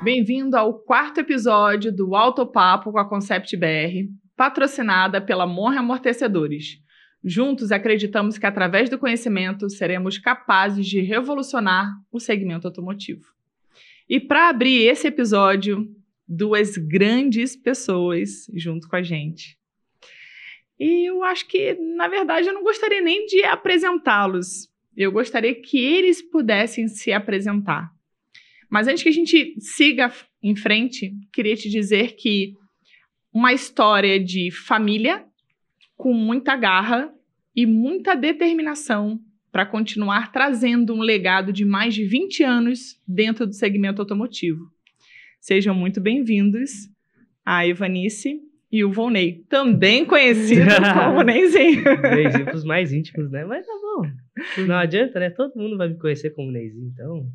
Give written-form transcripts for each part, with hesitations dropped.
Bem-vindo ao 4º episódio do Autopapo com a Concept BR, patrocinada pela Monre Amortecedores. Juntos acreditamos que através do conhecimento seremos capazes de revolucionar o segmento automotivo. E para abrir esse episódio, 2 grandes pessoas junto com a gente. E eu acho que, na verdade, eu não gostaria nem de apresentá-los. Eu gostaria que eles pudessem se apresentar. Mas antes que a gente siga em frente, queria te dizer que uma história de família com muita garra e muita determinação para continuar trazendo um legado de mais de 20 anos dentro do segmento automotivo. Sejam muito bem-vindos a Evanice e o Volney, também conhecido como Neyzinho. Neyzinho para os mais íntimos, né? Mas tá bom. Não adianta, né? Todo mundo vai me conhecer como Neyzinho, então...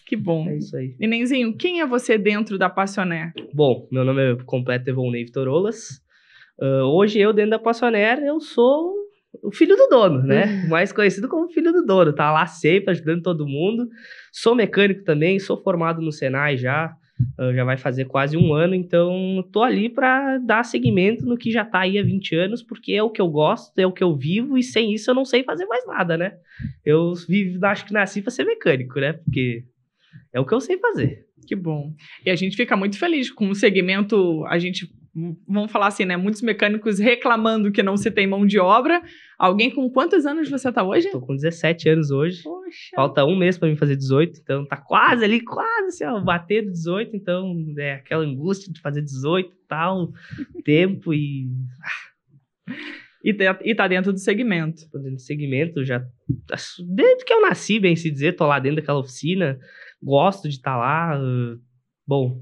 Que bom. É isso aí. E Neyzinho, quem é você dentro da Passionaire? Bom, meu nome é completo Volney Vitor Olas. Hoje eu, dentro da Passionaire, eu sou o filho do dono, né? Mais conhecido como filho do dono. Tá lá sempre ajudando todo mundo. Sou mecânico também, sou formado no Senai já. Já vai fazer quase 1 ano, então tô ali para dar seguimento no que já tá aí há 20 anos, porque é o que eu gosto, é o que eu vivo, e sem isso eu não sei fazer mais nada, né? Eu acho que nasci para ser mecânico, né? Porque é o que eu sei fazer. Que bom. E a gente fica muito feliz com o segmento, vamos falar assim, né? Muitos mecânicos reclamando que não se tem mão de obra. Alguém com quantos anos você tá hoje? Tô com 17 anos hoje. Poxa. Falta 1 mês pra mim fazer 18, então tá quase assim, ó, bater 18, então é aquela angústia de fazer 18 e tal, tempo e... E tá dentro do segmento. Tô dentro do segmento, já... Desde que eu nasci, bem se dizer, tô lá dentro daquela oficina, gosto de estar lá. Bom,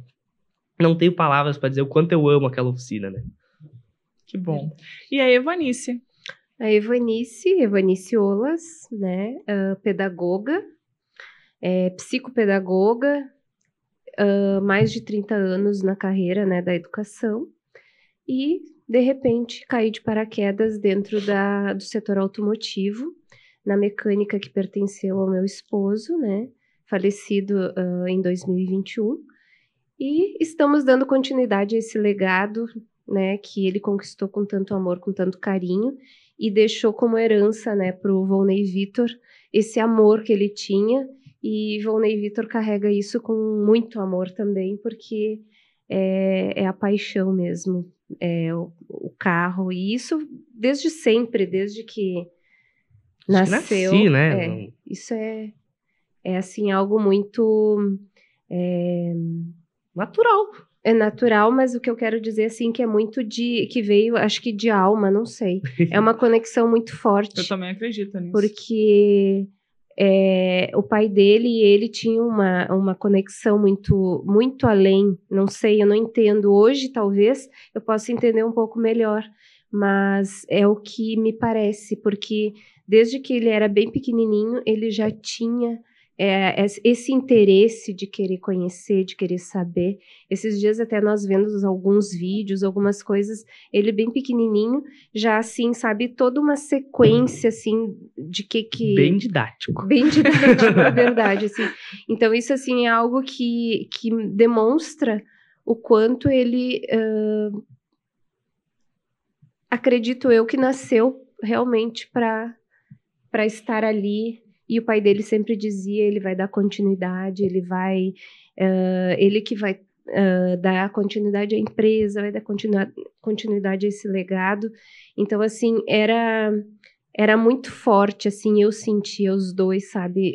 não tenho palavras pra dizer o quanto eu amo aquela oficina, né? Que bom. E a Evanice? A Evanice Olas, né, pedagoga, psicopedagoga, mais de 30 anos na carreira, né, da educação, e, de repente, caí de paraquedas dentro do setor automotivo, na mecânica que pertenceu ao meu esposo, né, falecido em 2021, e estamos dando continuidade a esse legado, né, que ele conquistou com tanto amor, com tanto carinho, e deixou como herança, né, para o Volney Vitor esse amor que ele tinha, e Volney Vitor carrega isso com muito amor também, porque é a paixão mesmo, o carro, e isso desde sempre, desde que nasceu. Nasci, né? Isso é assim, algo muito... natural. É natural, mas o que eu quero dizer, assim, que é muito que veio, acho que de alma, não sei. É uma conexão muito forte. Eu também acredito nisso. Porque o pai dele e ele tinham uma conexão muito, muito além. Não sei, eu não entendo. Hoje, talvez, eu possa entender um pouco melhor. Mas é o que me parece, porque desde que ele era bem pequenininho, ele já tinha... esse interesse de querer conhecer, de querer saber. Esses dias até nós vemos alguns vídeos, algumas coisas, ele bem pequenininho, já assim, sabe, toda uma sequência, assim, de que... Bem didático. Bem didático, é verdade, assim. Então isso, assim, é algo que demonstra o quanto ele, acredito eu, que nasceu realmente para estar ali. E o pai dele sempre dizia, ele vai dar continuidade, ele que vai dar continuidade à empresa, vai dar continuidade a esse legado. Então, assim, era muito forte, assim, eu sentia os dois, sabe,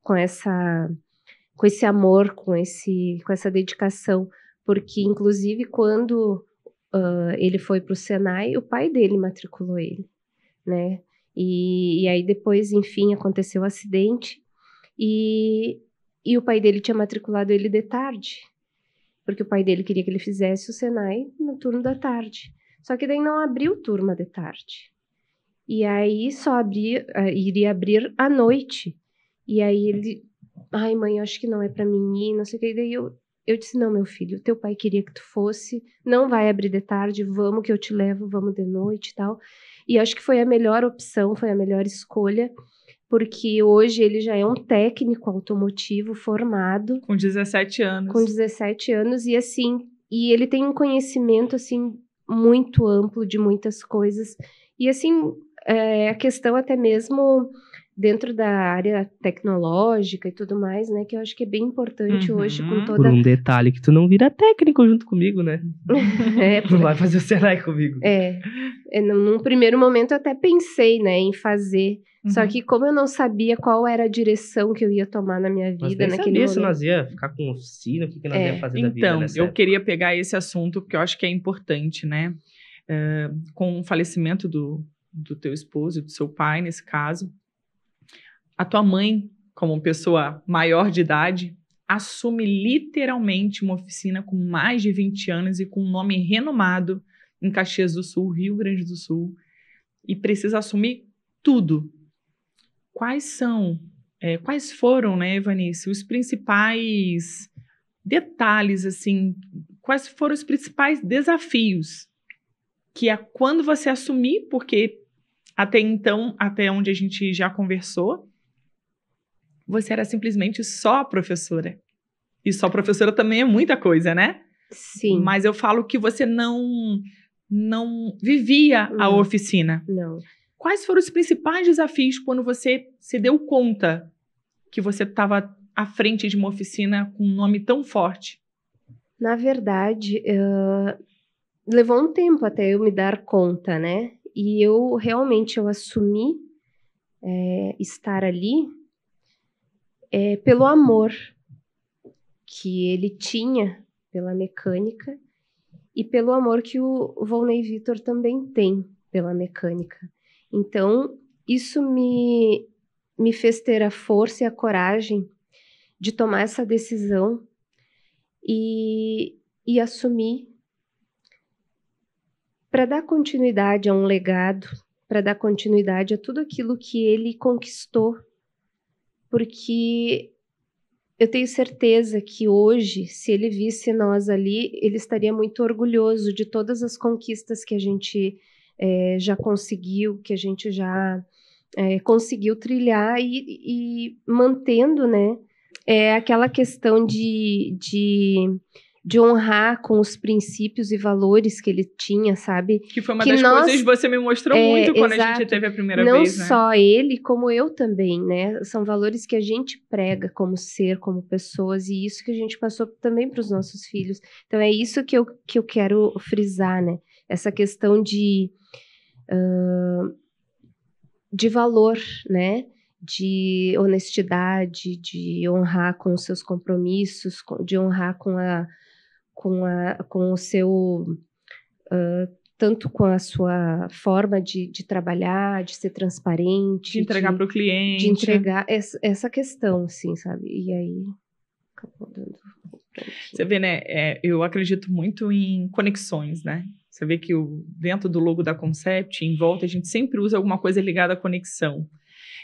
com esse amor, com essa dedicação, porque, inclusive, quando ele foi para o Senai, o pai dele matriculou ele, né? E aí depois, enfim, aconteceu o acidente e o pai dele tinha matriculado ele de tarde, porque o pai dele queria que ele fizesse o Senai no turno da tarde. Só que daí não abriu turma de tarde. E aí só iria abrir à noite. E aí ele, ai mãe, acho que não é para mim ir, não sei o que. E daí eu disse, não, meu filho, teu pai queria que tu fosse, não vai abrir de tarde, vamos que eu te levo, vamos de noite e tal. E acho que foi a melhor opção, foi a melhor escolha, porque hoje ele já é um técnico automotivo formado. Com 17 anos. Com 17 anos, e assim, e ele tem um conhecimento, assim, muito amplo de muitas coisas. E assim, a questão até mesmo dentro da área tecnológica e tudo mais, né? Que eu acho que é bem importante hoje com Por toda... um detalhe que tu não vira técnico junto comigo, né? É, Não vai fazer o Senai comigo. num primeiro momento eu até pensei, né, em fazer. Só Uhum. que como eu não sabia qual era a direção que eu ia tomar na minha Mas vida nem naquele sabia se momento. nós ia ficar com oficina, o que nós ia fazer da vida Então, nessa eu época. queria pegar esse assunto porque eu acho que é importante, né? Com o falecimento do teu esposo, do seu pai, nesse caso, a tua mãe, como pessoa maior de idade, assume literalmente uma oficina com mais de 20 anos e com um nome renomado em Caxias do Sul, Rio Grande do Sul, e precisa assumir tudo. Quais foram, né, Evanice, os principais detalhes, assim, quais foram os principais desafios que quando você assumir, porque até então, até onde a gente já conversou, você era simplesmente só professora. E só professora também é muita coisa, né? Sim. Mas eu falo que você não vivia a oficina. Não. Quais foram os principais desafios quando você se deu conta que você estava à frente de uma oficina com um nome tão forte? Na verdade, levou um tempo até eu me dar conta, né? E eu realmente assumi estar ali pelo amor que ele tinha pela mecânica e pelo amor que o Volney Vitor também tem pela mecânica. Então, isso me fez ter a força e a coragem de tomar essa decisão e assumir para dar continuidade a um legado, para dar continuidade a tudo aquilo que ele conquistou, porque eu tenho certeza que hoje, se ele visse nós ali, ele estaria muito orgulhoso de todas as conquistas que a gente já conseguiu, que a gente já conseguiu trilhar e mantendo, né, aquela questão de honrar com os princípios e valores que ele tinha, sabe? Que foi uma das coisas que você me mostrou muito quando a gente teve a primeira vez, né? Não só ele, como eu também, né? São valores que a gente prega como ser, como pessoas, e isso que a gente passou também para os nossos filhos. Então, é isso que eu quero frisar, né? Essa questão de valor, né? De honestidade, de honrar com os seus compromissos, de honrar com o seu... tanto com a sua forma de trabalhar, de ser transparente. De entregar para o cliente. De entregar essa questão, assim, sabe? E aí... acabou dando... Você vê, né? Eu acredito muito em conexões, né? Você vê que dentro do logo da Concept, em volta, a gente sempre usa alguma coisa ligada à conexão.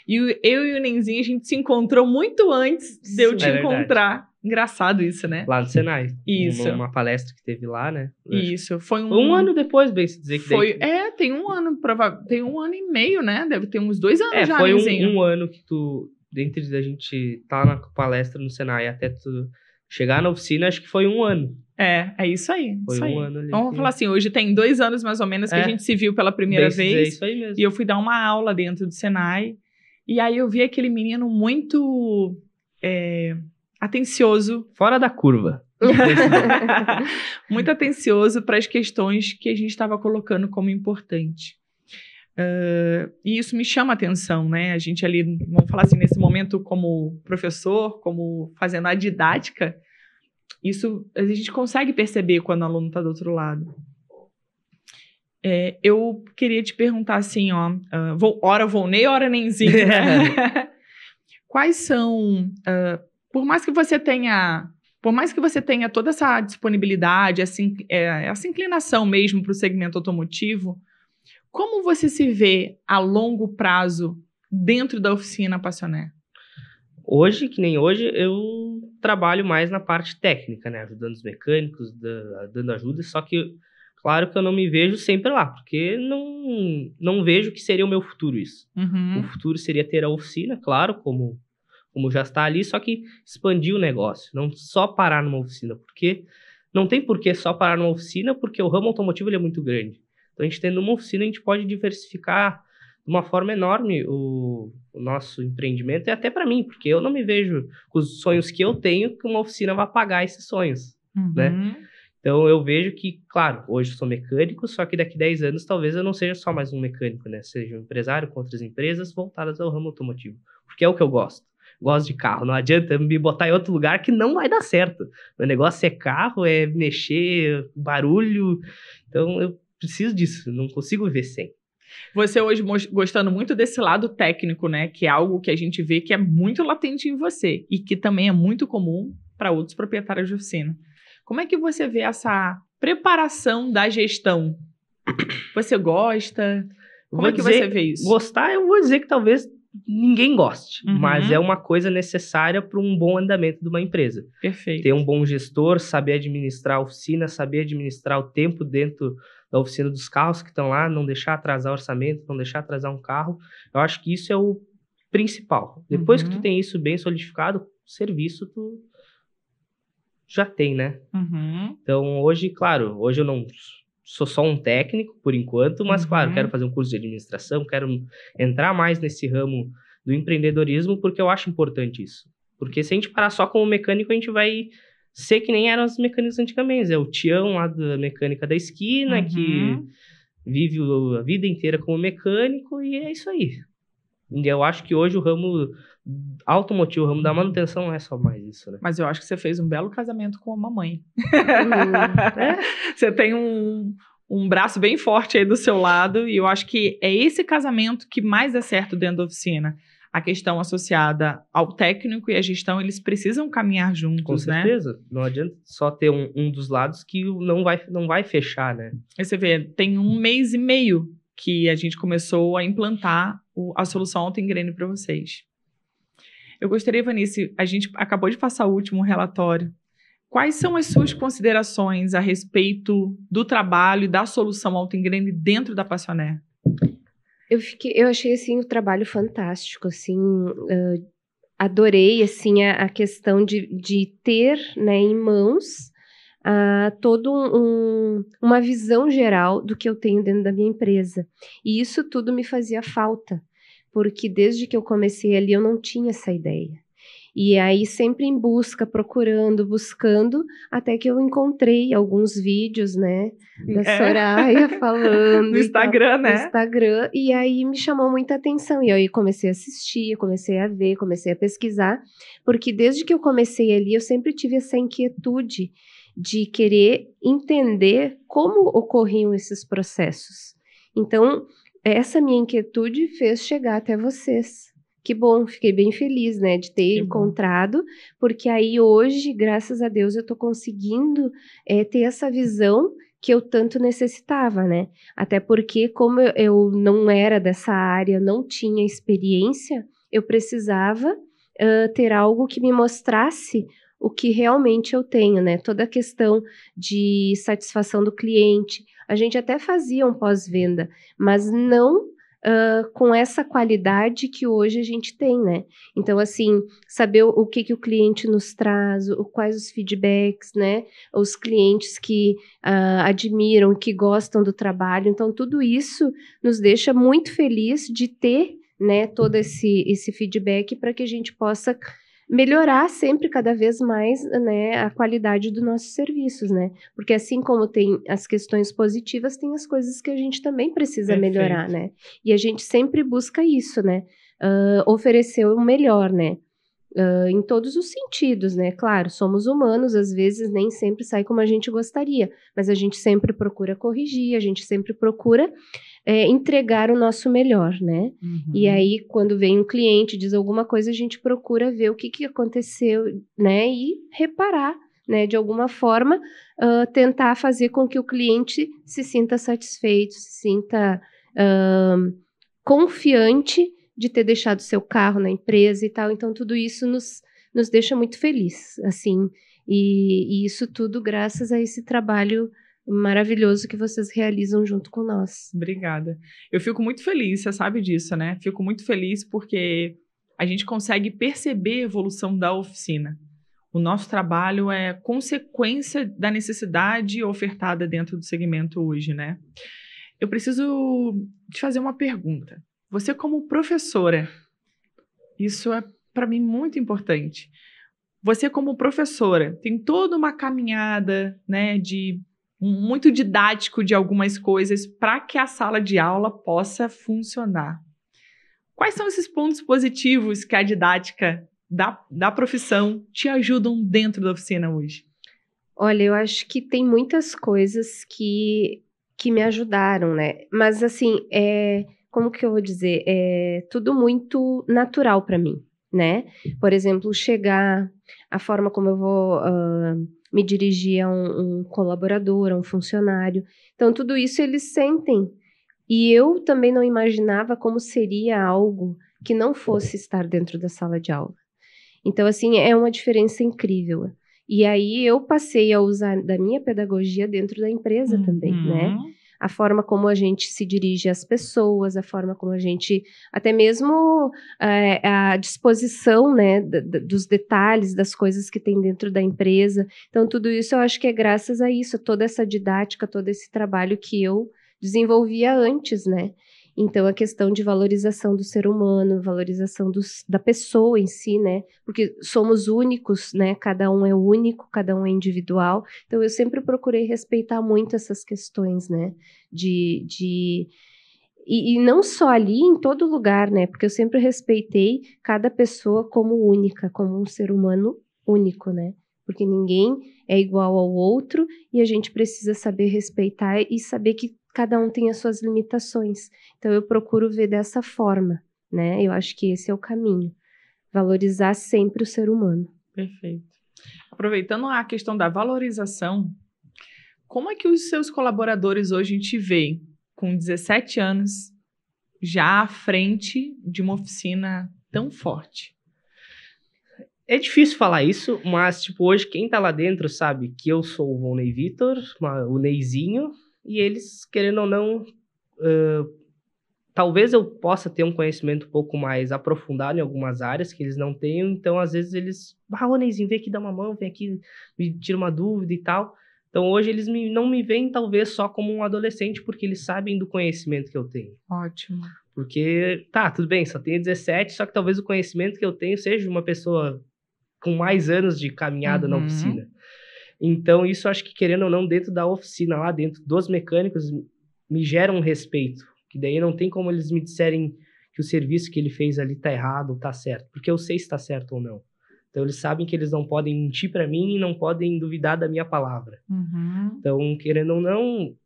E eu e o Nenzinho, a gente se encontrou muito antes de eu te encontrar. Engraçado isso, né? Lá no Senai. Isso. Uma palestra que teve lá, né? Isso. Foi um ano depois, bem se dizer que foi. Tem um ano, tem 1 ano e meio, né? Deve ter uns 2 anos já, foi Nenzinho. um ano que dentre a gente tá na palestra no Senai até tu chegar na oficina, acho que foi 1 ano. É isso aí. Foi isso 1 aí. ano ali. Então, vamos falar assim, hoje tem 2 anos mais ou menos que a gente se viu pela primeira vez. É isso aí mesmo. E eu fui dar uma aula dentro do Senai. E aí eu vi aquele menino muito atencioso. Fora da curva. Muito atencioso para as questões que a gente estava colocando como importante. E isso me chama a atenção, né? A gente ali, vamos falar assim, nesse momento como professor, como fazendo a didática, isso a gente consegue perceber quando o aluno está do outro lado. Eu queria te perguntar assim, hora Volney, hora Nenzinho, né? Quais são, por mais que você tenha toda essa disponibilidade, assim, essa inclinação mesmo para o segmento automotivo, como você se vê a longo prazo dentro da oficina Passioné? Hoje, que nem hoje, eu trabalho mais na parte técnica, né? Ajudando os mecânicos, dando ajuda, só que Claro que eu não me vejo sempre lá, porque não vejo que seria o meu futuro isso. O futuro seria ter a oficina, claro, como já está ali, só que expandir o negócio, não só parar numa oficina, porque não tem por que só parar numa oficina, porque o ramo automotivo ele é muito grande. Então, a gente tendo uma oficina, a gente pode diversificar de uma forma enorme o nosso empreendimento, e até para mim, porque eu não me vejo com os sonhos que eu tenho, que uma oficina vai pagar esses sonhos, né? Então, eu vejo que, claro, hoje eu sou mecânico, só que daqui 10 anos, talvez eu não seja só mais um mecânico, né? Seja um empresário com outras empresas voltadas ao ramo automotivo, porque é o que eu gosto. Gosto de carro, não adianta me botar em outro lugar que não vai dar certo. Meu negócio é carro, é mexer, barulho, então eu preciso disso, não consigo viver sem. Você hoje gostando muito desse lado técnico, né? Que é algo que a gente vê que é muito latente em você e que também é muito comum para outros proprietários de oficina. Como é que você vê essa preparação da gestão? Você gosta? Como é que você vê isso? Gostar, eu vou dizer que talvez ninguém goste, mas é uma coisa necessária para um bom andamento de uma empresa. Perfeito. Ter um bom gestor, saber administrar a oficina, saber administrar o tempo dentro da oficina dos carros que estão lá, não deixar atrasar orçamento, não deixar atrasar um carro. Eu acho que isso é o principal. Depois que tu tem isso bem solidificado, o serviço tu já tem, né? Então, hoje, claro, hoje eu não sou só um técnico, por enquanto, mas, claro, quero fazer um curso de administração, quero entrar mais nesse ramo do empreendedorismo, porque eu acho importante isso. Porque se a gente parar só como mecânico, a gente vai ser que nem eram os mecânicos antigamente. É o Tião lá da mecânica da esquina, que vive a vida inteira como mecânico, e é isso aí. E eu acho que hoje o ramo automotivo, o ramo da manutenção não é só mais isso, né? Mas eu acho que você fez um belo casamento com a mamãe. Você tem um braço bem forte aí do seu lado, e eu acho que é esse casamento que mais dá certo dentro da oficina. A questão associada ao técnico e à gestão, eles precisam caminhar juntos, com certeza, né? Não adianta só ter um dos lados que não vai fechar, né? Aí você vê, tem 1 mês e meio que a gente começou a implantar a solução AutoEngrene para vocês. Eu gostaria, Vanice, a gente acabou de passar o último relatório. Quais são as suas considerações a respeito do trabalho e da solução AutoEngrene dentro da Passionaire? Eu achei, assim, o trabalho fantástico, assim, adorei, assim, a questão de ter, né, em mãos toda uma visão geral do que eu tenho dentro da minha empresa. E isso tudo me fazia falta, porque desde que eu comecei ali eu não tinha essa ideia. E aí sempre em busca, buscando, até que eu encontrei alguns vídeos, né, da Soraya falando. No Instagram, né? No Instagram, e aí me chamou muita atenção. E aí comecei a assistir, comecei a ver, comecei a pesquisar, porque desde que eu comecei ali eu sempre tive essa inquietude de querer entender como ocorriam esses processos. Então, essa minha inquietude fez chegar até vocês. Que bom, fiquei bem feliz, né, de ter encontrado, porque aí hoje, graças a Deus, eu estou conseguindo ter essa visão que eu tanto necessitava, né? Até porque, como eu não era dessa área, não tinha experiência, eu precisava ter algo que me mostrasse o que realmente eu tenho, né? Toda a questão de satisfação do cliente. A gente até fazia um pós-venda, mas não com essa qualidade que hoje a gente tem, né? Então, assim, saber o que o cliente nos traz, quais os feedbacks, né? Os clientes que admiram, que gostam do trabalho. Então, tudo isso nos deixa muito feliz de ter, né, todo esse feedback para que a gente possa melhorar sempre cada vez mais, né, a qualidade dos nossos serviços, né? Porque assim como tem as questões positivas, tem as coisas que a gente também precisa melhorar, né? E a gente sempre busca isso, né? Oferecer o melhor, né? Em todos os sentidos, né? Claro, somos humanos, às vezes nem sempre sai como a gente gostaria, mas a gente sempre procura corrigir, a gente sempre procura entregar o nosso melhor, né? E aí, quando vem um cliente, diz alguma coisa, a gente procura ver o que aconteceu, né? E reparar, né? De alguma forma, tentar fazer com que o cliente se sinta satisfeito, se sinta confiante de ter deixado seu carro na empresa e tal. Então, tudo isso nos deixa muito feliz, assim. E isso tudo graças a esse trabalho maravilhoso que vocês realizam junto com nós. Obrigada. Eu fico muito feliz, você sabe disso, né? Fico muito feliz porque a gente consegue perceber a evolução da oficina. O nosso trabalho é consequência da necessidade ofertada dentro do segmento hoje, né? Eu preciso te fazer uma pergunta. Você, como professora, isso é para mim muito importante. Você, como professora, tem toda uma caminhada, né, muito didático de algumas coisas para que a sala de aula possa funcionar. Quais são esses pontos positivos que a didática da profissão te ajudam dentro da oficina hoje? Olha, eu acho que tem muitas coisas que me ajudaram, né? Mas assim, como que eu vou dizer? É tudo muito natural para mim, né? Por exemplo, a forma como eu vou me dirigir a um colaborador, a um funcionário. Então, tudo isso eles sentem. E eu também não imaginava como seria algo que não fosse estar dentro da sala de aula. Então, assim, é uma diferença incrível. E aí eu passei a usar da minha pedagogia dentro da empresa também, né? A forma como a gente se dirige às pessoas, a forma como a gente, até mesmo a disposição, né, dos detalhes, das coisas que tem dentro da empresa. Então, tudo isso eu acho que é graças a isso, toda essa didática, todo esse trabalho que eu desenvolvia antes, né? Então, a questão de valorização do ser humano, valorização da pessoa em si, né? Porque somos únicos, né? Cada um é único, cada um é individual. Então, eu sempre procurei respeitar muito essas questões, né? E não só ali, em todo lugar, né? Porque eu sempre respeitei cada pessoa como única, como um ser humano único, né? Porque ninguém é igual ao outro e a gente precisa saber respeitar e saber que cada um tem as suas limitações. Então, eu procuro ver dessa forma, né? Eu acho que esse é o caminho. Valorizar sempre o ser humano. Perfeito. Aproveitando a questão da valorização, como é que os seus colaboradores hoje te veem com 17 anos, já à frente de uma oficina tão forte? É difícil falar isso, mas, tipo, hoje quem tá lá dentro sabe que eu sou o Volney Vitor, o Neizinho, e eles, querendo ou não, talvez eu possa ter um conhecimento um pouco mais aprofundado em algumas áreas que eles não tenham, então, às vezes, eles... ô Neizinho, vem aqui dar uma mão, vem aqui, me tira uma dúvida e tal. Então, hoje, eles não me veem, talvez, só como um adolescente, porque eles sabem do conhecimento que eu tenho. Ótimo. Porque, tudo bem, só tenho 17, só que talvez o conhecimento que eu tenho seja de uma pessoa com mais anos de caminhada na oficina. Então, isso acho que, querendo ou não, dentro da oficina, lá dentro dos mecânicos, me gera um respeito. Que daí não tem como eles me disserem que o serviço que ele fez ali tá errado ou tá certo. Porque eu sei se tá certo ou não. Então, eles sabem que eles não podem mentir para mim e não podem duvidar da minha palavra. Então, querendo ou não,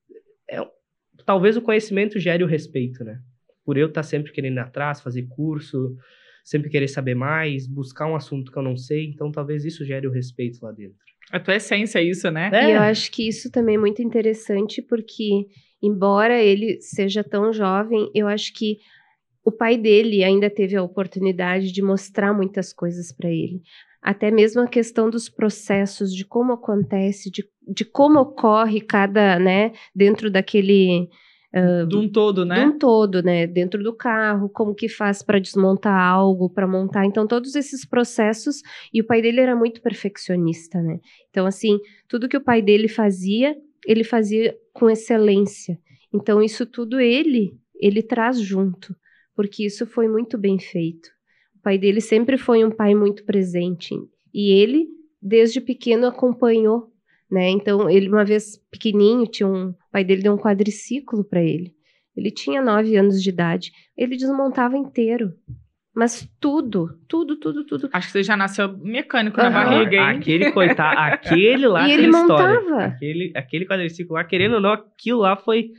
talvez o conhecimento gere o respeito, né? Por eu estar sempre querendo ir atrás, fazer curso, sempre querer saber mais, buscar um assunto que eu não sei. Então, talvez isso gere o respeito lá dentro. A tua essência é isso, né? E eu acho que isso também é muito interessante, porque, embora ele seja tão jovem, eu acho que o pai dele ainda teve a oportunidade de mostrar muitas coisas para ele. Até mesmo a questão dos processos, de como acontece, de como ocorre cada, né, dentro daquele... de um todo, né? De um todo, né? Dentro do carro, como que faz para desmontar algo, para montar. Então, todos esses processos. E o pai dele era muito perfeccionista, né? Então, assim, tudo que o pai dele fazia, ele fazia com excelência. Então, isso tudo ele traz junto, porque isso foi muito bem feito. O pai dele sempre foi um pai muito presente. E ele, desde pequeno, acompanhou, né? Então, ele, uma vez pequenininho, o pai dele deu um quadriciclo para ele. Ele tinha 9 anos de idade. Ele desmontava inteiro. Mas tudo. Acho que você já nasceu mecânico na barriga, hein? Aquele coitado, aquele lá e tem ele história. montava. Aquele quadriciclo lá, querendo ou não, aquilo lá foi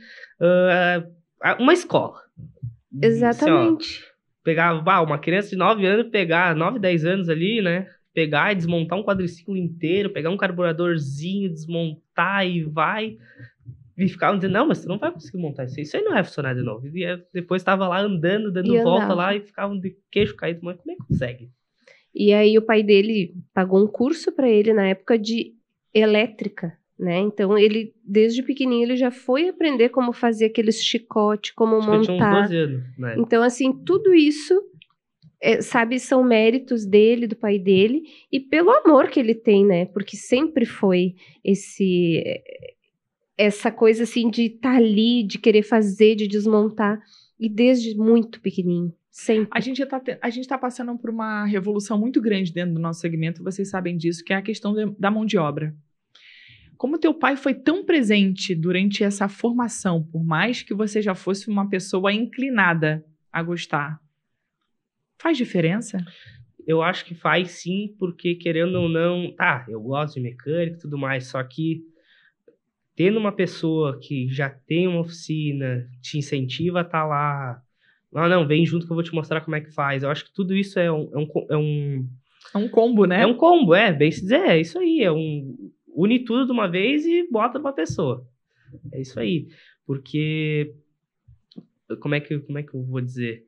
uma escola. Exatamente. Assim, pegava uma criança de 9 anos, 9, 10 anos ali, né? Pegar e desmontar um quadriciclo inteiro, pegar um carburadorzinho, desmontar e vai. E ficavam dizendo, não, mas tu não vai conseguir montar isso aí não vai funcionar de novo. E depois tava lá andando, dando volta lá e ficavam de queixo caído. Mas como é que consegue? E aí o pai dele pagou um curso para ele na época de elétrica, né? Então, ele, desde pequenininho, ele já foi aprender como fazer aqueles chicote, como Acho que eu tinha uns montar. 12 anos, né? Então, assim, tudo isso, sabe, são méritos dele, do pai dele, e pelo amor que ele tem, né? Porque sempre foi essa coisa, assim, de estar ali, de querer fazer, de desmontar, e desde muito pequenininho, sempre. A gente tá passando por uma revolução muito grande dentro do nosso segmento, vocês sabem disso, que é a questão da mão de obra. Como teu pai foi tão presente durante essa formação, por mais que você já fosse uma pessoa inclinada a gostar, faz diferença? Eu acho que faz sim, porque querendo ou não, eu gosto de mecânica e tudo mais, só que tendo uma pessoa que já tem uma oficina, te incentiva a estar lá, não, vem junto que eu vou te mostrar como é que faz. Eu acho que tudo isso é um combo, né? É um combo, bem se dizer, é isso aí, une tudo de uma vez e bota pra pessoa. É isso aí, porque, como é que eu vou dizer?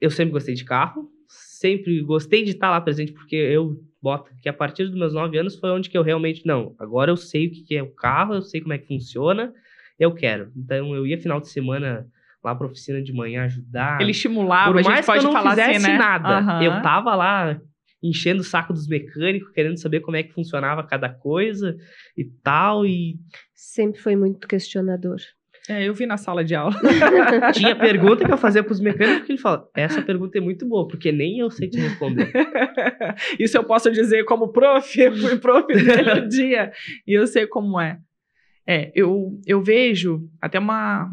Eu sempre gostei de carro, sempre gostei de estar lá presente, porque eu boto que a partir dos meus 9 anos foi onde que eu realmente, agora eu sei o que é o carro, eu sei como é que funciona, eu quero. Então eu ia final de semana lá pra oficina de manhã ajudar. Ele estimulava, por a gente mais pode que eu não falar fizesse assim, né? nada, eu tava lá enchendo o saco dos mecânicos, querendo saber como é que funcionava cada coisa e tal, e... Sempre foi muito questionador. Eu vi na sala de aula. Tinha pergunta que eu fazia pros mecânicos que ele fala, essa pergunta é muito boa, porque nem eu sei te responder. Isso eu posso dizer como prof, eu fui prof no dia, e eu sei como é. Eu vejo até uma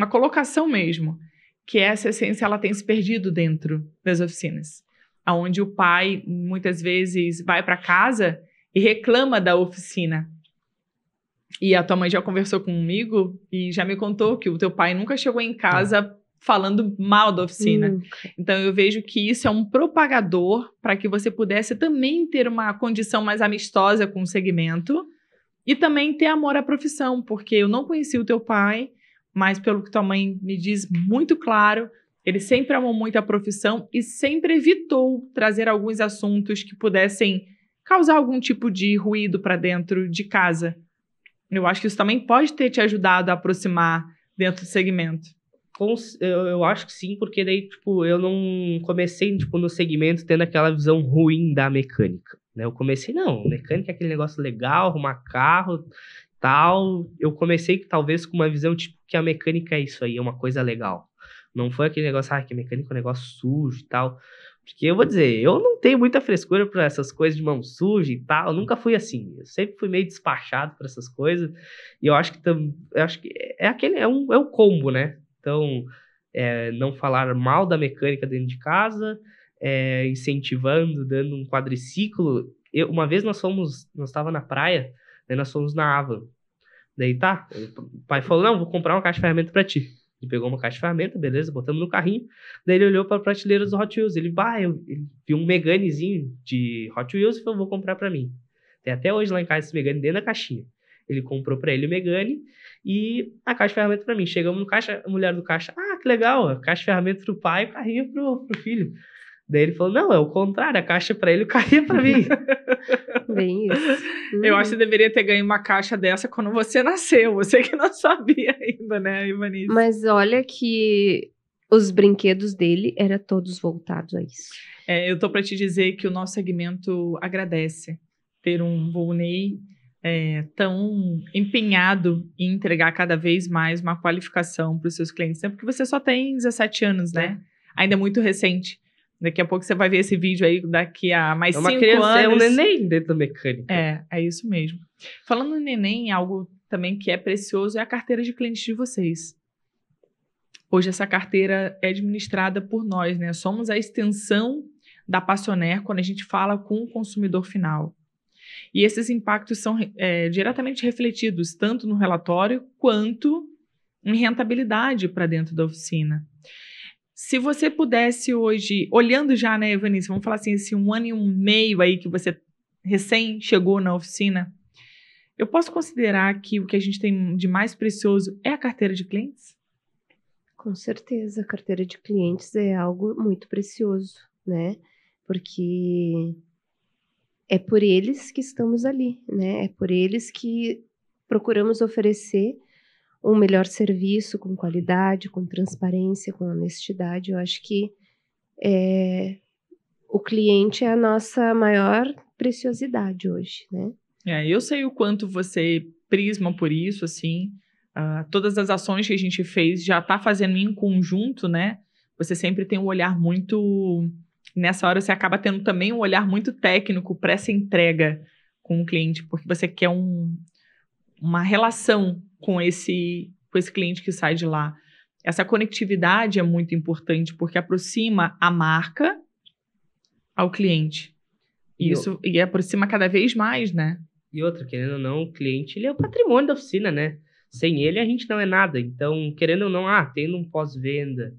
colocação mesmo, que essa essência ela tem se perdido dentro das oficinas, onde o pai muitas vezes vai para casa e reclama da oficina. E a tua mãe já conversou comigo e já me contou que o teu pai nunca chegou em casa falando mal da oficina. Então eu vejo que isso é um propagador para que você pudesse também ter uma condição mais amistosa com o segmento e também ter amor à profissão, porque eu não conheci o teu pai, mas pelo que tua mãe me diz muito claro, ele sempre amou muito a profissão e sempre evitou trazer alguns assuntos que pudessem causar algum tipo de ruído para dentro de casa. Eu acho que isso também pode ter te ajudado a aproximar dentro do segmento. Eu acho que sim, porque daí, eu não comecei, no segmento tendo aquela visão ruim da mecânica, né? Eu comecei, mecânica é aquele negócio legal, arrumar carro, tal. Eu comecei, talvez, com uma visão, que a mecânica é isso aí, é uma coisa legal. Não foi aquele negócio, que a mecânica é um negócio sujo e tal. Porque eu vou dizer, eu não tenho muita frescura para essas coisas de mão suja e tal, eu nunca fui assim, eu sempre fui meio despachado para essas coisas, e eu acho que é o combo, né? Então, não falar mal da mecânica dentro de casa, incentivando, dando um quadriciclo. Uma vez nós estava na praia, daí nós fomos na Avan, daí o pai falou, não, vou comprar uma caixa de ferramenta para ti. Ele pegou uma caixa de ferramenta, beleza, botamos no carrinho. Daí ele olhou para a prateleira dos Hot Wheels. Ele viu um Meganezinho de Hot Wheels e falou, vou comprar para mim. Tem até hoje lá em casa esse Megane dentro da caixinha. Ele comprou para ele o Megane e a caixa de ferramenta para mim. Chegamos no caixa, a mulher do caixa, que legal, a caixa de ferramenta pro pai e o carrinho pro filho. Daí ele falou, não, é o contrário, a caixa para ele e o carrinho é para mim. Bem isso. Eu acho que você deveria ter ganho uma caixa dessa quando você nasceu. Você que não sabia ainda, né, Ivanice? Mas olha que os brinquedos dele eram todos voltados a isso. Eu tô para te dizer que o nosso segmento agradece ter um Volney tão empenhado em entregar cada vez mais uma qualificação para os seus clientes. Porque você só tem 17 anos, né? Ainda é muito recente. Daqui a pouco você vai ver esse vídeo aí, daqui a mais 5 anos. É uma criança, é um neném dentro da mecânica. É isso mesmo. Falando em neném, algo também que é precioso é a carteira de clientes de vocês. Hoje essa carteira é administrada por nós, né? Somos a extensão da Passionaire quando a gente fala com o consumidor final. E esses impactos são diretamente refletidos tanto no relatório quanto em rentabilidade para dentro da oficina. Se você pudesse hoje, olhando já, né, Ivanice, vamos falar assim, esse 1 ano e meio aí que você recém chegou na oficina, eu posso considerar que o que a gente tem de mais precioso é a carteira de clientes? Com certeza, a carteira de clientes é algo muito precioso, né? Porque é por eles que estamos ali, né? É por eles que procuramos oferecer um melhor serviço com qualidade, com transparência, com honestidade. Eu acho que o cliente é a nossa maior preciosidade hoje, né? Eu sei o quanto você prisma por isso, assim, todas as ações que a gente fez já está fazendo em conjunto, né? Você sempre tem um olhar muito... Nessa hora você acaba tendo também um olhar muito técnico para essa entrega com o cliente, porque você quer uma relação com esse cliente que sai de lá. Essa conectividade é muito importante, porque aproxima a marca ao cliente. E aproxima cada vez mais, né? E outra, querendo ou não, o cliente, ele é o patrimônio da oficina, né? Sem ele, a gente não é nada. Então, querendo ou não, tendo um pós-venda,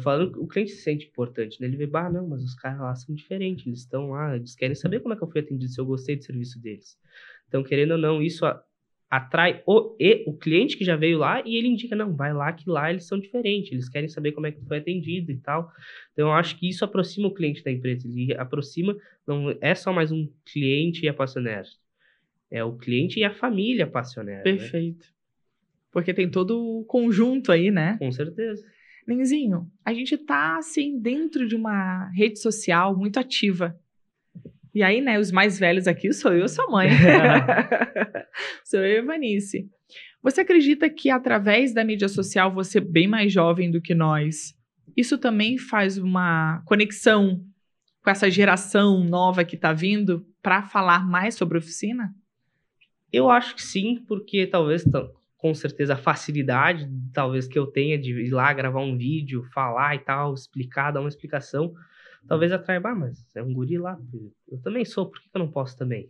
falando, o cliente se sente importante, né? Ele vê, não, mas os caras lá são diferentes, eles estão lá, eles querem saber como é que eu fui atendido, se eu gostei do serviço deles. Então, querendo ou não, isso atrai o cliente que já veio lá e ele indica, não, vai lá que lá eles são diferentes, eles querem saber como é que foi atendido e tal. Então, eu acho que isso aproxima o cliente da empresa, ele aproxima, não é só mais um cliente e a Passionaire, é o cliente e a família Passionaire. Perfeito. Né? Porque tem todo o conjunto aí, né? Com certeza. Nenzinho, a gente tá, assim, dentro de uma rede social muito ativa. E aí, né, os mais velhos aqui sou eu e sua mãe. Sou eu e a Vanice. Você acredita que através da mídia social, você bem mais jovem do que nós, isso também faz uma conexão com essa geração nova que tá vindo para falar mais sobre oficina? Eu acho que sim, porque talvez, com certeza, a facilidade, talvez, que eu tenha de ir lá gravar um vídeo, falar e tal, explicar, dar uma explicação, talvez atrai, mas é um guri lá, eu também sou, por que eu não posso também?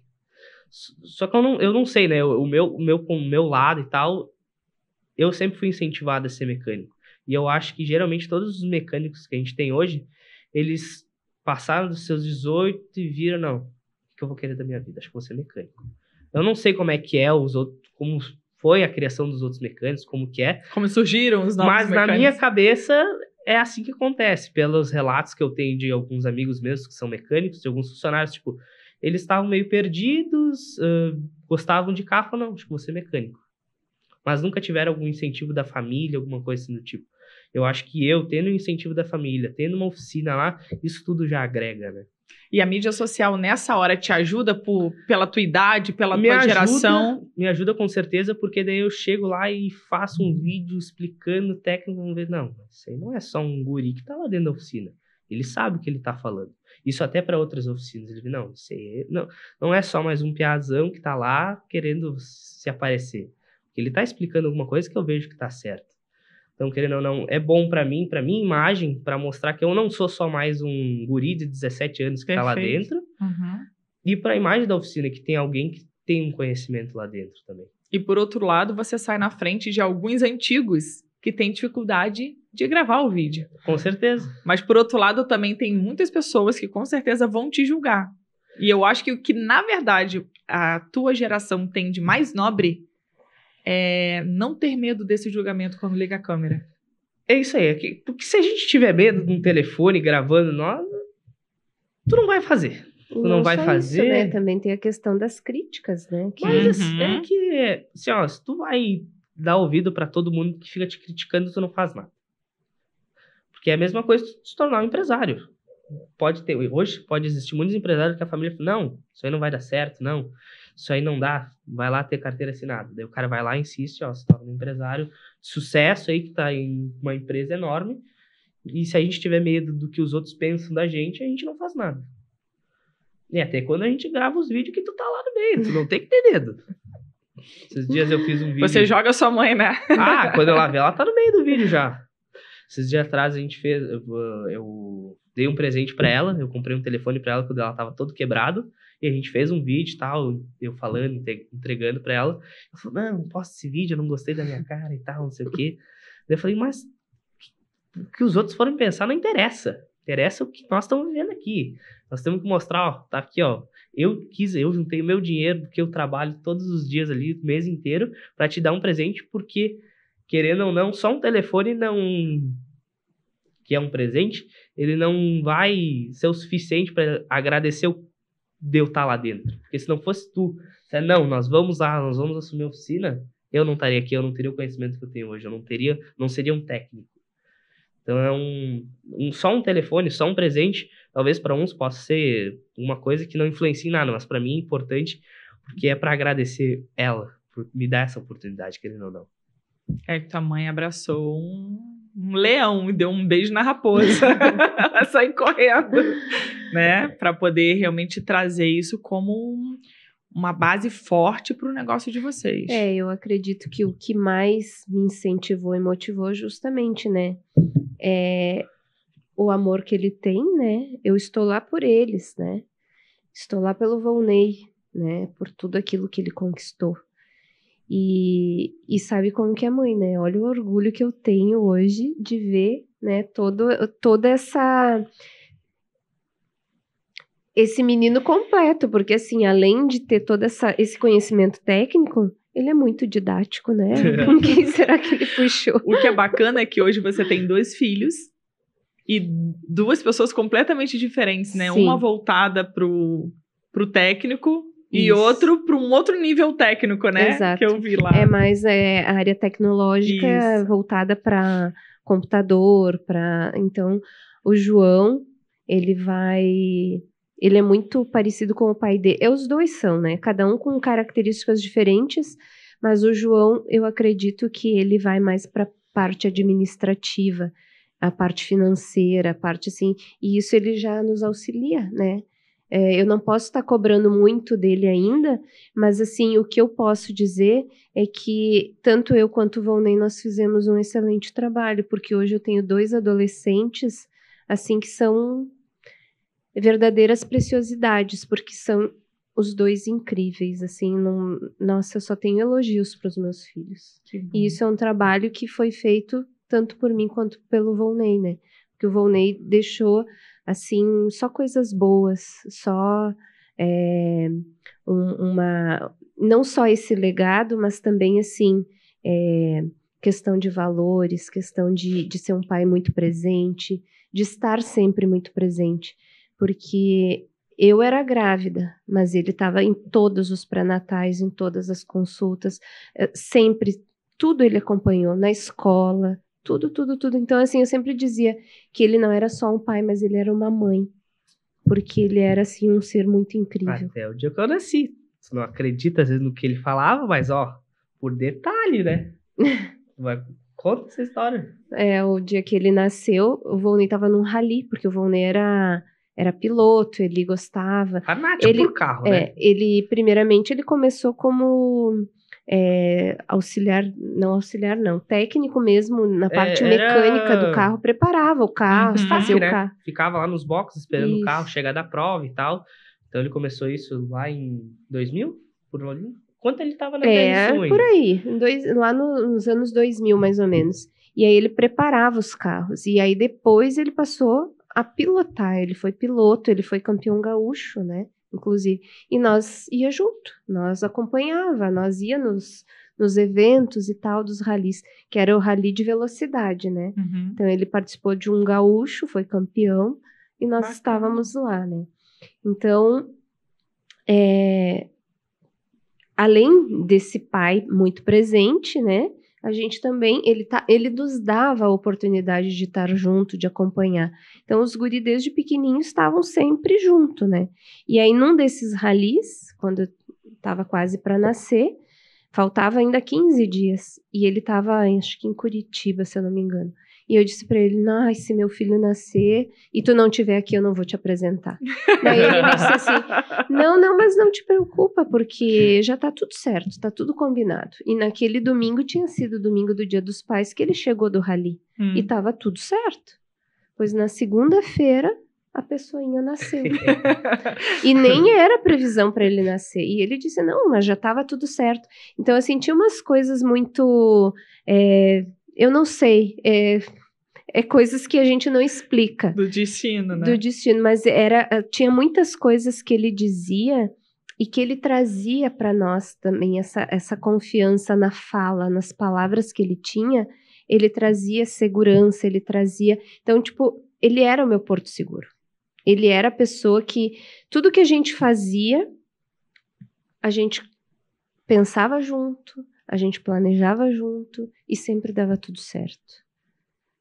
Só que eu não sei, né, o meu lado e tal, eu sempre fui incentivado a ser mecânico. E eu acho que, geralmente, todos os mecânicos que a gente tem hoje, eles passaram dos seus 18 e viram, não, o que eu vou querer da minha vida? Acho que vou ser mecânico. Eu não sei como é que é os outros, como foi a criação dos outros mecânicos, como que é. Como surgiram os novos mecânicos. Mas na minha cabeça é assim que acontece. Pelos relatos que eu tenho de alguns amigos meus que são mecânicos, de alguns funcionários, tipo, eles estavam meio perdidos, gostavam de carro, não, acho que vou ser mecânico. Mas nunca tiveram algum incentivo da família, alguma coisa assim do tipo. Eu acho que tendo o incentivo da família, tendo uma oficina lá, isso tudo já agrega, né? E a mídia social nessa hora te ajuda pela tua idade, pela tua geração? Me ajuda com certeza, porque daí eu chego lá e faço um vídeo explicando técnico, vamos ver, não, isso aí não é só um guri que tá lá dentro da oficina. Ele sabe o que ele tá falando. Isso até para outras oficinas. Ele vê, não, isso aí não é só mais um piazão que tá lá querendo se aparecer. Ele tá explicando alguma coisa que eu vejo que tá certo. Então, querendo ou não, é bom pra mim, pra minha imagem, pra mostrar que eu não sou só mais um guri de 17 anos que Perfeito. tá lá dentro. Uhum. E pra imagem da oficina, que tem alguém que tem um conhecimento lá dentro também. E por outro lado, você sai na frente de alguns antigos que têm dificuldade de gravar o vídeo. Com certeza. Mas por outro lado, também tem muitas pessoas que com certeza vão te julgar. E eu acho que o que, na verdade, a tua geração tem de mais nobre é não ter medo desse julgamento quando liga a câmera. É isso aí. Porque se a gente tiver medo de um telefone gravando nós, tu não vai fazer. Tu não vai fazer. Isso, né? Também tem a questão das críticas, né? Mas é que, assim, ó, se tu vai dar ouvido pra todo mundo que fica te criticando, tu não faz nada. Porque é a mesma coisa de se tornar um empresário. Hoje pode existir muitos empresários que a família fala, não, isso aí não vai dar certo, não. Isso aí não dá, vai lá ter carteira assinada. Daí o cara vai lá e insiste, ó, se torna um empresário de sucesso aí, que tá em uma empresa enorme, e se a gente tiver medo do que os outros pensam da gente, a gente não faz nada. E até quando a gente grava os vídeos que tu tá lá no meio, tu não tem que ter medo. Esses dias eu fiz um vídeo... Você joga sua mãe, né? Quando eu lavei, ela tá no meio do vídeo já. Esses dias atrás a gente fez... Eu dei um presente pra ela, eu comprei um telefone pra ela quando ela tava todo quebrado, e a gente fez um vídeo e tal, eu falando, entregando pra ela. Ela falou, não posto esse vídeo, eu não gostei da minha cara e tal, não sei o quê. Daí eu falei, mas o que os outros forem pensar não interessa. Interessa o que nós estamos vivendo aqui. Nós temos que mostrar, ó, tá aqui, ó. Eu juntei o meu dinheiro, porque eu trabalho todos os dias ali, o mês inteiro, pra te dar um presente, porque, querendo ou não, só um telefone que é um presente, ele não vai ser o suficiente para agradecer de eu estar lá dentro. Porque se não fosse tu, não, nós vamos lá, nós vamos assumir a oficina, eu não estaria aqui, eu não teria o conhecimento que eu tenho hoje, não seria um técnico. Então é só um telefone, só um presente, talvez para uns possa ser uma coisa que não influencia em nada, mas para mim é importante, porque é para agradecer ela por me dar essa oportunidade, querendo ou não. É que tua mãe abraçou um leão e deu um beijo na raposa. Ela saiu correndo, né? Para poder realmente trazer isso como uma base forte para o negócio de vocês. Eu acredito que o que mais me incentivou e motivou justamente, né? É o amor que ele tem, né? Eu estou lá por eles, né? Estou lá pelo Volney, né? Por tudo aquilo que ele conquistou. E sabe como que é mãe, né? Olha o orgulho que eu tenho hoje de ver, né? Toda esse menino completo, porque assim, além de ter todo esse conhecimento técnico, ele é muito didático, né? Com quem será que ele puxou? O que é bacana é que hoje você tem 2 filhos e 2 pessoas completamente diferentes, né? Sim. Uma voltada pro técnico e Isso. outro para um outro nível técnico, né? Exato. Que eu vi lá. É mais a área tecnológica Isso. voltada para computador, Então, o João, ele é muito parecido com o pai dele. Os dois são, né? Cada um com características diferentes, mas o João, eu acredito que ele vai mais para a parte administrativa, a parte financeira, a parte assim, e isso ele já nos auxilia, né? Eu não posso estar cobrando muito dele ainda, mas assim, o que eu posso dizer é que tanto eu quanto o Volney nós fizemos um excelente trabalho, porque hoje eu tenho 2 adolescentes, assim, que são verdadeiras preciosidades, porque são os 2 incríveis, assim, nossa, eu só tenho elogios para os meus filhos. E isso é um trabalho que foi feito tanto por mim quanto pelo Volney, né? Porque o Volney deixou, assim, só coisas boas, só não só esse legado, mas também, assim, questão de valores, questão de ser um pai muito presente, de estar sempre muito presente, porque eu era grávida, mas ele estava em todos os pré-natais, em todas as consultas, sempre, tudo ele acompanhou, na escola, tudo. Então, assim, eu sempre dizia que ele não era só um pai, mas ele era uma mãe, porque ele era, assim, um ser muito incrível. Até o dia que eu nasci. Você não acredita, às vezes, no que ele falava, mas, ó, por detalhe, né? Conta essa história. O dia que ele nasceu, o Volney estava num rally, porque o Volney era piloto, ele gostava. Fanático por carro, né? Primeiramente, ele começou como técnico mesmo, na parte mecânica do carro, preparava o carro, fazia o carro. Ficava lá nos boxes esperando Isso. o carro chegar da prova e tal. Então ele começou isso lá em 2000, por ali. Quanto ele estava na TRS1 por aí, lá nos anos 2000, mais ou menos. E aí ele preparava os carros. E aí depois ele passou a pilotar. Ele foi piloto, ele foi campeão gaúcho, né? Inclusive. E nós ia junto, nós acompanhava, nós ia nos eventos e tal dos ralis, que era o rally de velocidade, né? Uhum. Então ele participou de um gaúcho, foi campeão, e nós estávamos lá, né? Então, além desse pai muito presente, né? A gente também, ele nos dava a oportunidade de estar junto, de acompanhar. Então, os guri desde pequenininhos estavam sempre junto, né? E aí, num desses ralis, quando eu estava quase para nascer, faltava ainda 15 dias. E ele estava, acho que em Curitiba, se eu não me engano. E eu disse para ele, se meu filho nascer e tu não estiver aqui, eu não vou te apresentar. Daí ele me disse assim, não, mas não te preocupa, porque já tá tudo certo, tá tudo combinado. E naquele domingo, tinha sido o domingo do Dia dos Pais, que ele chegou do rally. E tava tudo certo. Pois na segunda-feira, a pessoinha nasceu. E nem era previsão para ele nascer. E ele disse, não, mas já tava tudo certo. Então, assim, tinha umas coisas muito... eu não sei, coisas que a gente não explica. Do destino, né? Do destino, mas tinha muitas coisas que ele dizia e que ele trazia para nós também, essa confiança na fala, nas palavras que ele tinha, ele trazia segurança, ele trazia... Então, tipo, ele era o meu porto seguro. Ele era a pessoa que tudo que a gente fazia, a gente pensava junto, a gente planejava junto e sempre dava tudo certo,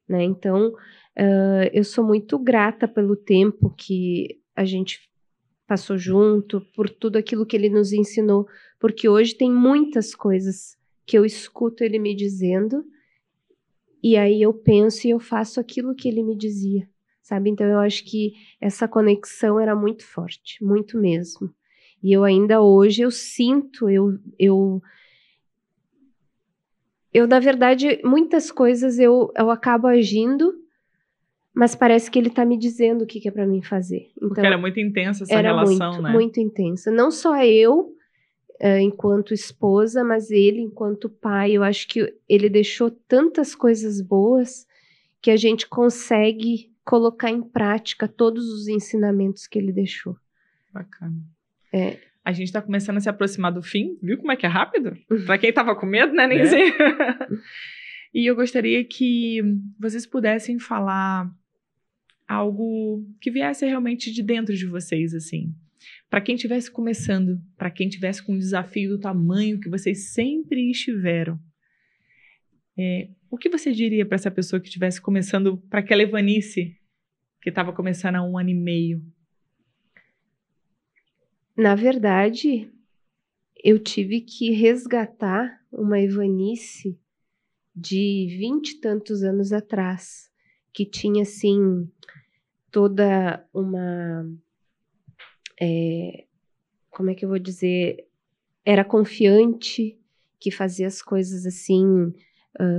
né? Então, eu sou muito grata pelo tempo que a gente passou junto, por tudo aquilo que ele nos ensinou, porque hoje tem muitas coisas que eu escuto ele me dizendo e aí eu penso e eu faço aquilo que ele me dizia, sabe? Então eu acho que essa conexão era muito forte, muito mesmo. E eu ainda hoje, eu sinto, na verdade, muitas coisas eu acabo agindo, mas parece que ele tá me dizendo o que é para mim fazer. Então, porque era muito intensa essa era relação, muito, né? muito intensa. Não só eu, enquanto esposa, mas ele enquanto pai. Eu acho que ele deixou tantas coisas boas que a gente consegue colocar em prática todos os ensinamentos que ele deixou. Bacana. É. A gente tá começando a se aproximar do fim, viu como é que é rápido? Pra quem tava com medo, né, Nenzinho? E eu gostaria que vocês pudessem falar algo que viesse realmente de dentro de vocês, assim. Para quem estivesse começando, para quem estivesse com um desafio do tamanho que vocês sempre estiveram, o que você diria para essa pessoa que estivesse começando, para aquela Evanice que estava começando há 1 ano e meio? Na verdade, eu tive que resgatar uma Evanice de 20 e tantos anos atrás, que tinha, assim, toda uma... como é que eu vou dizer? Era confiante, que fazia as coisas, assim,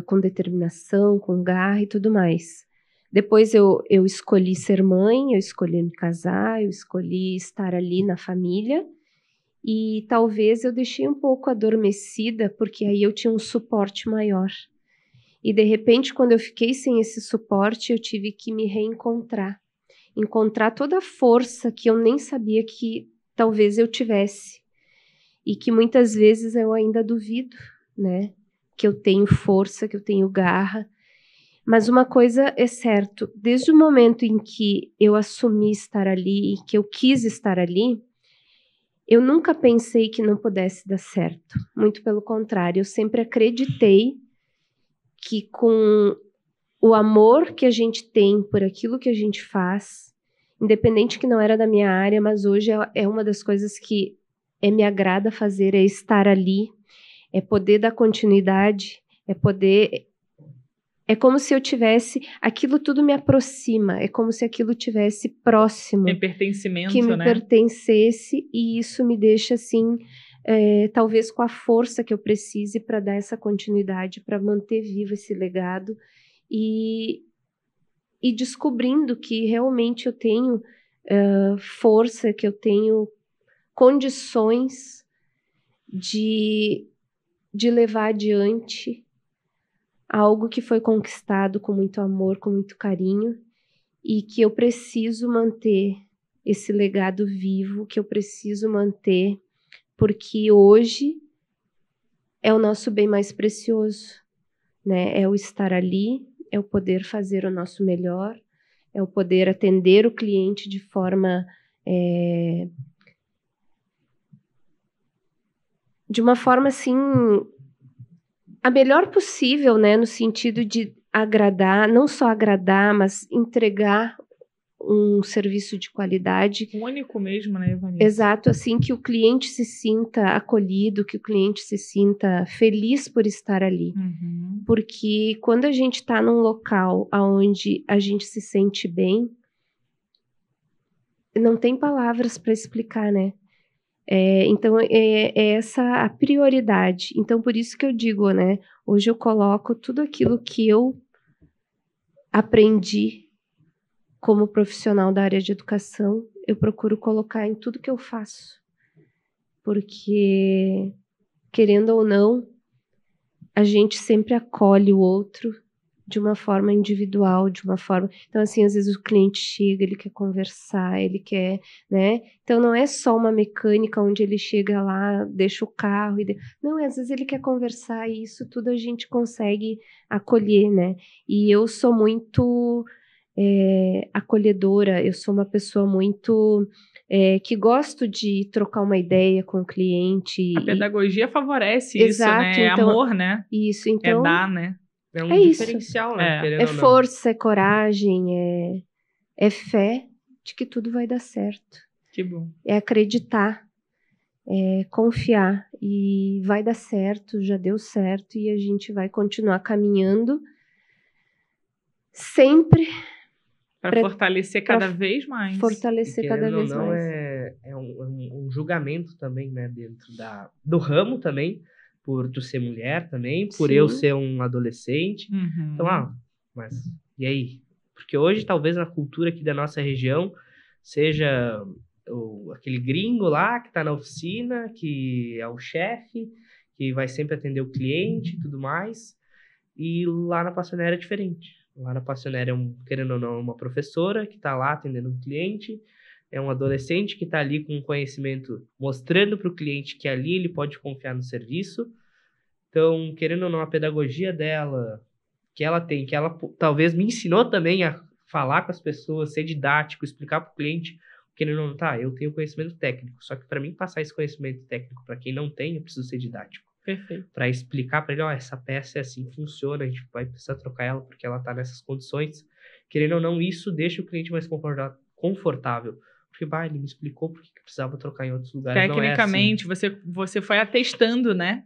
com determinação, com garra e tudo mais. Depois eu escolhi ser mãe, eu escolhi me casar, eu escolhi estar ali na família, e talvez eu deixei um pouco adormecida, porque aí eu tinha um suporte maior. E de repente, quando eu fiquei sem esse suporte, eu tive que me reencontrar. Encontrar toda a força que eu nem sabia que talvez eu tivesse. E que muitas vezes eu ainda duvido, né? Que eu tenho força, que eu tenho garra. Mas uma coisa é certo, desde o momento em que eu assumi estar ali e que eu quis estar ali, eu nunca pensei que não pudesse dar certo. Muito pelo contrário, eu sempre acreditei que com o amor que a gente tem por aquilo que a gente faz, independente que não era da minha área, mas hoje é uma das coisas que me agrada fazer, é estar ali, é poder dar continuidade, é como se eu tivesse, aquilo tudo me aproxima, é como se aquilo tivesse próximo. Tem pertencimento, que me né? pertencesse, e isso me deixa assim, talvez com a força que eu precise para dar essa continuidade, para manter vivo esse legado e descobrindo que realmente eu tenho força, que eu tenho condições de levar adiante algo que foi conquistado com muito amor, com muito carinho, e que eu preciso manter esse legado vivo, que eu preciso manter, porque hoje é o nosso bem mais precioso, né? É o estar ali, é o poder fazer o nosso melhor, é o poder atender o cliente de forma de uma forma assim a melhor possível, né? No sentido de agradar, não só agradar, mas entregar um serviço de qualidade. Único mesmo, né, Evanice? Exato, assim, que o cliente se sinta acolhido, que o cliente se sinta feliz por estar ali. Uhum. Porque quando a gente está num local onde a gente se sente bem, não tem palavras para explicar, né? Então, é essa a prioridade. Então, por isso que eu digo, né? Hoje eu coloco tudo aquilo que eu aprendi como profissional da área de educação, eu procuro colocar em tudo que eu faço. Porque, querendo ou não, a gente sempre acolhe o outro de uma forma individual, de uma forma... Então, assim, às vezes o cliente chega, ele quer conversar, ele quer, né? Então, não é só uma mecânica onde ele chega lá, deixa o carro e... Não, às vezes ele quer conversar e isso tudo a gente consegue acolher, né? E eu sou muito acolhedora, eu sou uma pessoa muito... que gosto de trocar uma ideia com o cliente. A pedagogia favorece isso, Exato, né? É então, amor, né? Isso, então... É dar, né? É um isso. diferencial, né? É força, é coragem, é fé de que tudo vai dar certo. Que bom. É acreditar, é confiar e vai dar certo, já deu certo e a gente vai continuar caminhando sempre para fortalecer cada vez mais. Fortalecer cada vez não, mais. É um julgamento também, né, dentro do ramo também, por tu ser mulher também, por Sim. eu ser um adolescente. Uhum. Então, mas e aí? Porque hoje, talvez, na cultura aqui da nossa região, seja aquele gringo lá que tá na oficina, que é o chefe, que vai sempre atender o cliente e tudo mais. E lá na Passionera é diferente. Lá na Passionera querendo ou não, uma professora que tá lá atendendo o cliente, é um adolescente que tá ali com conhecimento, mostrando para o cliente que ali ele pode confiar no serviço. Então, querendo ou não, a pedagogia dela, que ela tem, que ela talvez me ensinou também a falar com as pessoas, ser didático, explicar para o cliente, querendo ou não, eu tenho conhecimento técnico, só que para mim passar esse conhecimento técnico para quem não tem, eu preciso ser didático. Perfeito. Para explicar para ele, essa peça é assim, funciona, a gente vai precisar trocar ela porque ela tá nessas condições. Querendo ou não, isso deixa o cliente mais confortável. Porque, ele me explicou por que precisava trocar em outros lugares. Tecnicamente, não é assim. você foi atestando, né?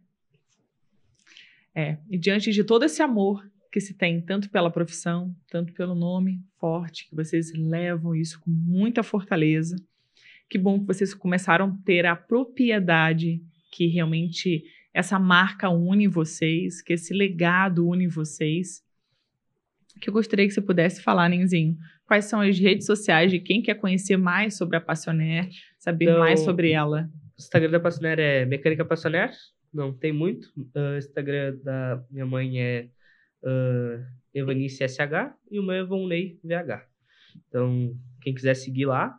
E diante de todo esse amor que se tem, tanto pela profissão, tanto pelo nome forte, que vocês levam isso com muita fortaleza. Que bom que vocês começaram a ter a propriedade que realmente essa marca une vocês, que esse legado une vocês. Que eu gostaria que você pudesse falar, Nenzinho, quais são as redes sociais de quem quer conhecer mais sobre a Passionera, saber mais sobre ela. O Instagram da Passionera é Mecânica Passionera, não tem muito. O Instagram da minha mãe é Evanice SH e o meu é Vonley VH. Então, quem quiser seguir lá.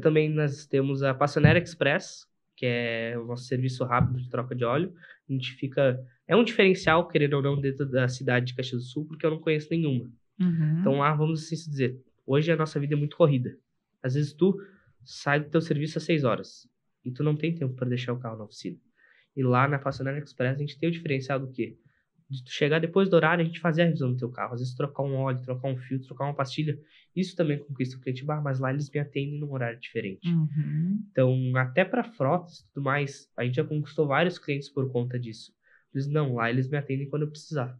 Também nós temos a Passionera Express, que é o nosso serviço rápido de troca de óleo. A gente é um diferencial, querendo ou não, dentro da cidade de Caxias do Sul, porque eu não conheço nenhuma. Uhum. Então lá, vamos assim dizer, hoje a nossa vida é muito corrida. Às vezes tu sai do teu serviço às 6 horas e tu não tem tempo para deixar o carro na oficina. E lá na Passionera Express a gente tem o diferencial do quê? De tu chegar depois do horário, a gente fazer a revisão do teu carro. Às vezes trocar um óleo, trocar um filtro, trocar uma pastilha. Isso também conquista o cliente. Mas lá eles me atendem num horário diferente. Uhum. Então, até para frotas e tudo mais, a gente já conquistou vários clientes por conta disso. Lá eles me atendem quando eu precisar.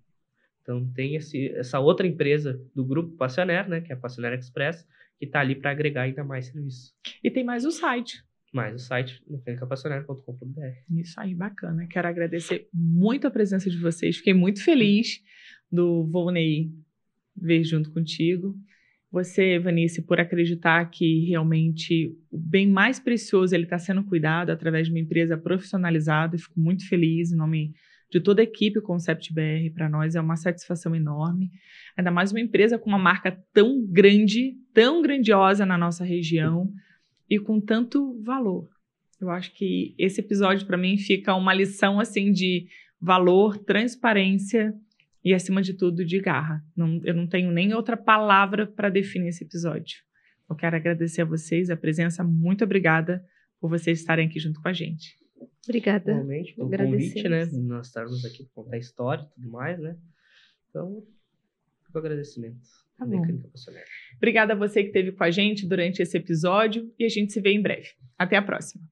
Então, tem essa outra empresa do grupo Passionera, né, que é a Passionera Express, que está ali para agregar ainda mais serviço. E tem mais o site. Mais o site, mecanicapassionera.com.br. Isso aí, bacana. Quero agradecer muito a presença de vocês. Fiquei muito feliz do Vonley ver junto contigo. Você, Evanice, por acreditar que realmente o bem mais precioso ele está sendo cuidado através de uma empresa profissionalizada. Fico muito feliz em nome de toda a equipe Concept BR. Para nós é uma satisfação enorme. Ainda mais uma empresa com uma marca tão grande, tão grandiosa na nossa região e com tanto valor. Eu acho que esse episódio, para mim, fica uma lição assim de valor, transparência e, acima de tudo, de garra. Eu não tenho nem outra palavra para definir esse episódio. Eu quero agradecer a vocês a presença. Muito obrigada por vocês estarem aqui junto com a gente. Obrigada. Realmente, pelo convite, né? Nós estarmos aqui para contar a história e tudo mais, né? Então, fico agradecimento. Tá bom. Obrigada a você que esteve com a gente durante esse episódio e a gente se vê em breve. Até a próxima.